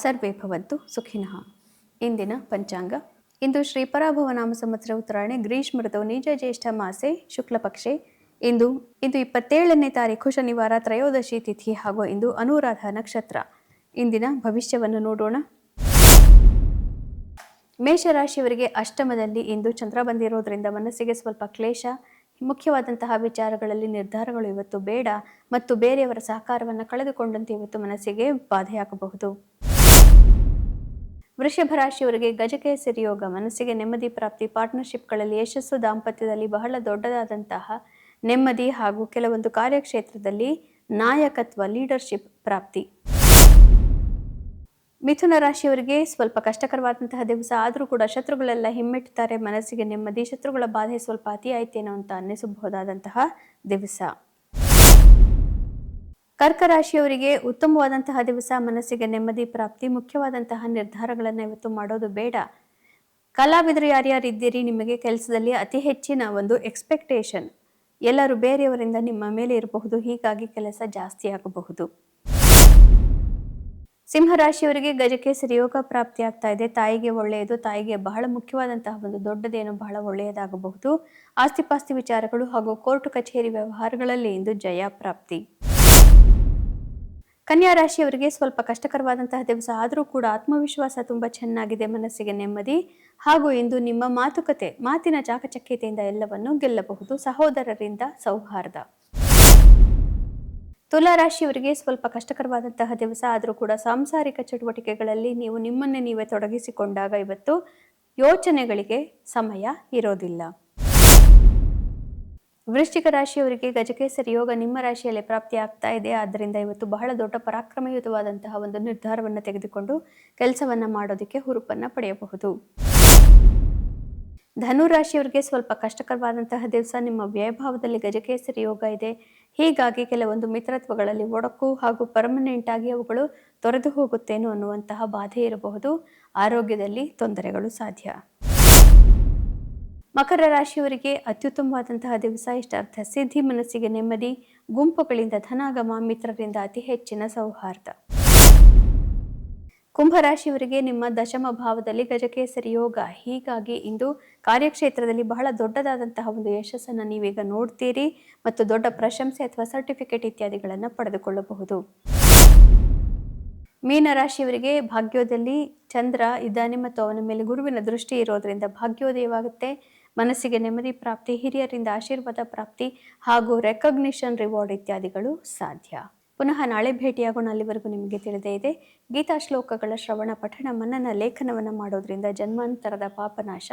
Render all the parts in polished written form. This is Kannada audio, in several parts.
ಸರ್ವೇ ಭವಂತು ಸುಖಿನಃ. ಇಂದಿನ ಪಂಚಾಂಗ. ಇಂದು ಶ್ರೀ ಪರಾಭವ ನಾಮ ಸಂವತ್ಸರ ಉತ್ತರಾಯಣೆ ಗ್ರೀಷ್ಮ ಋತು ನಿಜ ಜ್ಯೇಷ್ಠ ಮಾಸೆ ಶುಕ್ಲ ಪಕ್ಷೆ. ಇಂದು 27ನೇ ತಾರೀಕು ಶನಿವಾರ, ತ್ರಯೋದಶಿ ತಿಥಿ ಹಾಗೂ ಇಂದು ಅನುರಾಧ ನಕ್ಷತ್ರ. ಇಂದಿನ ಭವಿಷ್ಯವನ್ನು ನೋಡೋಣ. ಮೇಷರಾಶಿಯವರಿಗೆ ಅಷ್ಟಮದಲ್ಲಿ ಇಂದು ಚಂದ್ರ ಬಂದಿರೋದ್ರಿಂದ ಮನಸ್ಸಿಗೆ ಸ್ವಲ್ಪ ಕ್ಲೇಶ. ಮುಖ್ಯವಾದಂತಹ ವಿಚಾರಗಳಲ್ಲಿ ನಿರ್ಧಾರಗಳು ಇವತ್ತು ಬೇಡ ಮತ್ತು ಬೇರೆಯವರ ಸಹಕಾರವನ್ನು ಕಳೆದುಕೊಂಡಂತೆ ಇವತ್ತು ಮನಸ್ಸಿಗೆ ಬಾಧೆಯಾಗಬಹುದು. ವೃಷಭ ರಾಶಿಯವರಿಗೆ ಗಜಕೇಸರಿ ಯೋಗ, ಮನಸ್ಸಿಗೆ ನೆಮ್ಮದಿ ಪ್ರಾಪ್ತಿ, ಪಾರ್ಟ್ನರ್ಶಿಪ್ಗಳಲ್ಲಿ ಯಶಸ್ಸು, ದಾಂಪತ್ಯದಲ್ಲಿ ಬಹಳ ದೊಡ್ಡದಾದಂತಹ ನೆಮ್ಮದಿ ಹಾಗೂ ಕೆಲವೊಂದು ಕಾರ್ಯಕ್ಷೇತ್ರದಲ್ಲಿ ನಾಯಕತ್ವ, ಲೀಡರ್ಶಿಪ್ ಪ್ರಾಪ್ತಿ. ಮಿಥುನ ರಾಶಿಯವರಿಗೆ ಸ್ವಲ್ಪ ಕಷ್ಟಕರವಾದಂತಹ ದಿವಸ, ಆದರೂ ಕೂಡ ಶತ್ರುಗಳೆಲ್ಲ ಹಿಮ್ಮೆಟ್ಟುತ್ತಾರೆ, ಮನಸ್ಸಿಗೆ ನೆಮ್ಮದಿ. ಶತ್ರುಗಳ ಬಾಧೆ ಸ್ವಲ್ಪ ಅತಿ ಆಯ್ತೇನೋ ಅಂತ ಅನ್ನಿಸಬಹುದಾದಂತಹ ದಿವಸ. ಕರ್ಕ ರಾಶಿಯವರಿಗೆ ಉತ್ತಮವಾದಂತಹ ದಿವಸ, ಮನಸ್ಸಿಗೆ ನೆಮ್ಮದಿ ಪ್ರಾಪ್ತಿ. ಮುಖ್ಯವಾದಂತಹ ನಿರ್ಧಾರಗಳನ್ನು ಇವತ್ತು ಮಾಡೋದು ಬೇಡ. ಕಲಾವಿದರು ಯಾರ್ಯಾರಿದ್ದೀರಿ, ನಿಮಗೆ ಕೆಲಸದಲ್ಲಿ ಅತಿ ಹೆಚ್ಚಿನ ಒಂದು ಎಕ್ಸ್ಪೆಕ್ಟೇಷನ್, ಎಲ್ಲರೂ ಬೇರೆಯವರಿಂದ ನಿಮ್ಮ ಮೇಲೆ ಇರಬಹುದು, ಹೀಗಾಗಿ ಕೆಲಸ ಜಾಸ್ತಿ ಆಗಬಹುದು. ಸಿಂಹರಾಶಿಯವರಿಗೆ ಗಜಕೇಸರಿ ಯೋಗ ಪ್ರಾಪ್ತಿ ಆಗ್ತಾ ಇದೆ. ತಾಯಿಗೆ ಒಳ್ಳೆಯದು, ತಾಯಿಗೆ ಬಹಳ ಮುಖ್ಯವಾದಂತಹ ಒಂದು ದೊಡ್ಡದೇನು ಬಹಳ ಒಳ್ಳೆಯದಾಗಬಹುದು. ಆಸ್ತಿಪಾಸ್ತಿ ವಿಚಾರಗಳು ಹಾಗೂ ಕೋರ್ಟು ಕಚೇರಿ ವ್ಯವಹಾರಗಳಲ್ಲಿ ಇಂದು ಜಯ ಪ್ರಾಪ್ತಿ. ಕನ್ಯಾ ರಾಶಿಯವರಿಗೆ ಸ್ವಲ್ಪ ಕಷ್ಟಕರವಾದಂತಹ ದಿವಸ, ಆದರೂ ಕೂಡ ಆತ್ಮವಿಶ್ವಾಸ ತುಂಬ ಚೆನ್ನಾಗಿದೆ, ಮನಸ್ಸಿಗೆ ನೆಮ್ಮದಿ ಹಾಗೂ ಇಂದು ನಿಮ್ಮ ಮಾತುಕತೆ, ಮಾತಿನ ಚಾಕಚಕ್ಯತೆಯಿಂದ ಎಲ್ಲವನ್ನು ಗೆಲ್ಲಬಹುದು. ಸಹೋದರರಿಂದ ಸೌಹಾರ್ದ. ತುಲಾ ರಾಶಿಯವರಿಗೆ ಸ್ವಲ್ಪ ಕಷ್ಟಕರವಾದಂತಹ ದಿವಸ, ಆದರೂ ಕೂಡ ಸಾಂಸಾರಿಕ ಚಟುವಟಿಕೆಗಳಲ್ಲಿ ನೀವು ನಿಮ್ಮನ್ನೇ ನೀವೇ ತೊಡಗಿಸಿಕೊಂಡಾಗ ಇವತ್ತು ಯೋಚನೆಗಳಿಗೆ ಸಮಯ ಇರೋದಿಲ್ಲ. ವೃಶ್ಚಿಕ ರಾಶಿಯವರಿಗೆ ಗಜಕೇಸರಿ ಯೋಗ ನಿಮ್ಮ ರಾಶಿಯಲ್ಲಿ ಪ್ರಾಪ್ತಿ ಆಗ್ತಾ ಇದೆ. ಆದ್ದರಿಂದ ಇವತ್ತು ಬಹಳ ದೊಡ್ಡ ಪರಾಕ್ರಮಯುತವಾದಂತಹ ಒಂದು ನಿರ್ಧಾರವನ್ನು ತೆಗೆದುಕೊಂಡು ಕೆಲಸವನ್ನ ಮಾಡೋದಕ್ಕೆ ಹುರುಪನ್ನ ಪಡೆಯಬಹುದು. ಧನು ರಾಶಿಯವರಿಗೆ ಸ್ವಲ್ಪ ಕಷ್ಟಕರವಾದಂತಹ ದಿವಸ, ನಿಮ್ಮ ವ್ಯಯಭಾವದಲ್ಲಿ ಗಜಕೇಸರಿ ಯೋಗ ಇದೆ, ಹೀಗಾಗಿ ಕೆಲವೊಂದು ಮಿತ್ರತ್ವಗಳಲ್ಲಿ ಒಡಕು ಹಾಗೂ ಪರ್ಮನೆಂಟ್ ಆಗಿ ಅವುಗಳು ತೊರೆದು ಹೋಗುತ್ತೇನೋ ಅನ್ನುವಂತಹ ಬಾಧೆ ಇರಬಹುದು. ಆರೋಗ್ಯದಲ್ಲಿ ತೊಂದರೆಗಳು ಸಾಧ್ಯ. ಮಕರ ರಾಶಿಯವರಿಗೆ ಅತ್ಯುತ್ತಮವಾದಂತಹ ದಿವಸ, ಇಷ್ಟಾರ್ಥ ಸಿದ್ಧಿ, ಮನಸ್ಸಿಗೆ ನೆಮ್ಮದಿ, ಗುಂಪುಗಳಿಂದ ಧನಾಗಮ, ಮಿತ್ರರಿಂದ ಅತಿ ಹೆಚ್ಚಿನ ಸೌಹಾರ್ದ. ಕುಂಭರಾಶಿಯವರಿಗೆ ನಿಮ್ಮ ದಶಮ ಭಾವದಲ್ಲಿ ಗಜಕೇಸರಿ ಯೋಗ, ಹೀಗಾಗಿ ಇಂದು ಕಾರ್ಯಕ್ಷೇತ್ರದಲ್ಲಿ ಬಹಳ ದೊಡ್ಡದಾದಂತಹ ಒಂದು ಯಶಸ್ಸನ್ನು ನೀವೀಗ ನೋಡ್ತೀರಿ ಮತ್ತು ದೊಡ್ಡ ಪ್ರಶಂಸೆ ಅಥವಾ ಸರ್ಟಿಫಿಕೇಟ್ ಇತ್ಯಾದಿಗಳನ್ನು ಪಡೆದುಕೊಳ್ಳಬಹುದು. ಮೀನರಾಶಿಯವರಿಗೆ ಭಾಗ್ಯೋದಯಲ್ಲಿ ಚಂದ್ರ ಇದ್ದಾನೆ ಮತ್ತು ಅವನ ಮೇಲೆ ಗುರುವಿನ ದೃಷ್ಟಿ ಇರೋದ್ರಿಂದ ಭಾಗ್ಯೋದಯವಾಗುತ್ತೆ, ಮನಸ್ಸಿಗೆ ನೆಮ್ಮದಿ ಪ್ರಾಪ್ತಿ, ಹಿರಿಯರಿಂದ ಆಶೀರ್ವಾದ ಪ್ರಾಪ್ತಿ ಹಾಗೂ ರೆಕಗ್ನಿಷನ್, ರಿವಾರ್ಡ್ ಇತ್ಯಾದಿಗಳು ಸಾಧ್ಯ. ಪುನಃ ನಾಳೆ ಭೇಟಿಯಾಗೋಣ. ಅಲ್ಲಿವರೆಗೂ ನಿಮಗೆ ತಿಳಿದೇ ಇದೆ, ಗೀತಾ ಶ್ಲೋಕಗಳ ಶ್ರವಣ, ಪಠಣ, ಮನನ, ಲೇಖನವನ್ನು ಮಾಡೋದ್ರಿಂದ ಜನ್ಮಾಂತರದ ಪಾಪನಾಶ.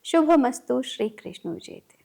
ಶುಭಮಸ್ತು. ಶ್ರೀಕೃಷ್ಣ ವಿಜಯತೆ.